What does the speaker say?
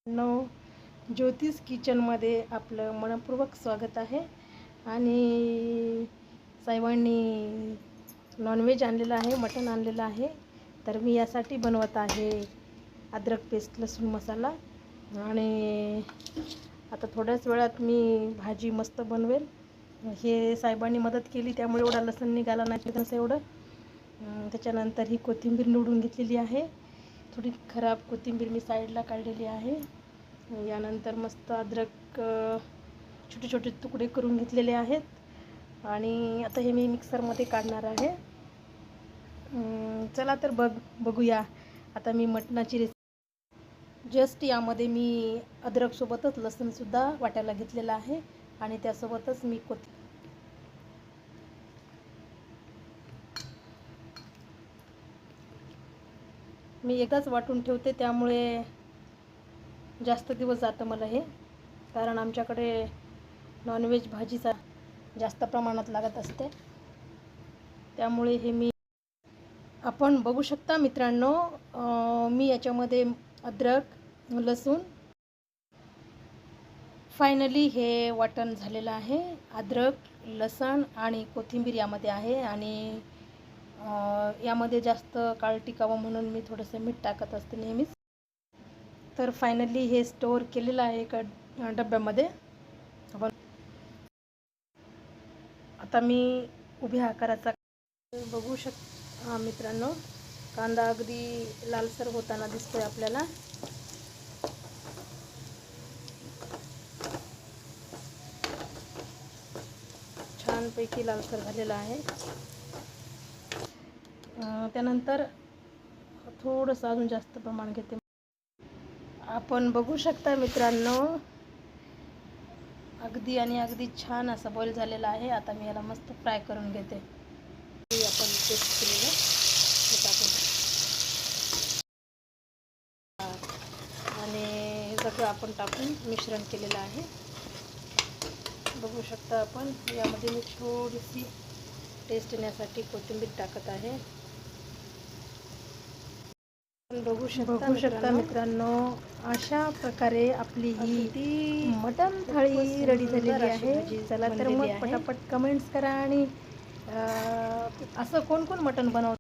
No ज्योतिष किचनमध्ये आपलं मनपूर्वक स्वागत आहे. आणि साहेबांनी नॉनव्हेज आणलेलं आहे, मटण आणलेलं आहे. तर मी यासाठी बनवत आहे अद्रक पेस्ट लसूण मसाला. आणि आता थोड्याच वेळात मी भाजी मस्त बनवेल. हे साहेबांनी मदत केली त्यामुळे एवढा लसूण निघाला नाही तसं एवढं. त्याच्यानंतर ही कोथिंबीर निवडून घेतलेली आहे. थोडी खराब कोथिंबीर मी साईडला काढलेली आहे. यानंतर मस्त अद्रक छोटे छोटे तुकडे करून घेतलेले आहेत. आणि आता हे मी मिक्सरमध्ये काढणार आहे. चला तर बघूया आता मी मटणाची रेसिपी. जस्ट यामध्ये मी अद्रकसोबतच लसूणसुद्धा वाटायला घेतलेला आहे आणि त्यासोबतच मी एकदाच वाटून ठेवते, त्यामुळे जास्त दिवस जातं मला हे. कारण आमच्याकडे नॉनव्हेज भाजीचा जास्त प्रमाणात लागत असते, त्यामुळे हे आपण बघू शकता मित्रांनो. मी याच्यामध्ये अद्रक लसूण फायनली हे वाटण झालेलं आहे. अद्रक लसूण आणि कोथिंबीर यामध्ये आहे. आणि यामध्ये जास्त काळ टिकावं म्हणून मी थोडंसं मीठ टाकत असते नेहमीच. तर फायनली हे स्टोअर केलेलं आहे एका डब्यामध्ये. आता मी उभ्या आकाराचा बघू शकता मित्रांनो. कांदा अगदी लालसर होताना दिसतोय आपल्याला. छानपैकी लालसर झालेला आहे. त्यानंतर थोडंसं अजून जास्त प्रमाण घेते. आपण बघू शकता मित्रांनो, अगदी आणि अगदी छान असा बॉईल झालेला आहे. आता मी याला मस्त फ्राय करून घेते. आपण पेस्ट केलेलं हे टाकून आणि हे सगळं आपण टाकून मिश्रण केलेलं आहे. बघू शकता आपण. यामध्ये मी थोडीशी टेस्ट येण्यासाठी कोथिंबीर टाकत आहे. बघू शकता मित्रांनो, अशा प्रकारे आपली ही मटण थाळी रेडी झालेली आहे. चला तर मग पटापट कमेंट्स करा. आणि असं कोण कोण मटण बनवतं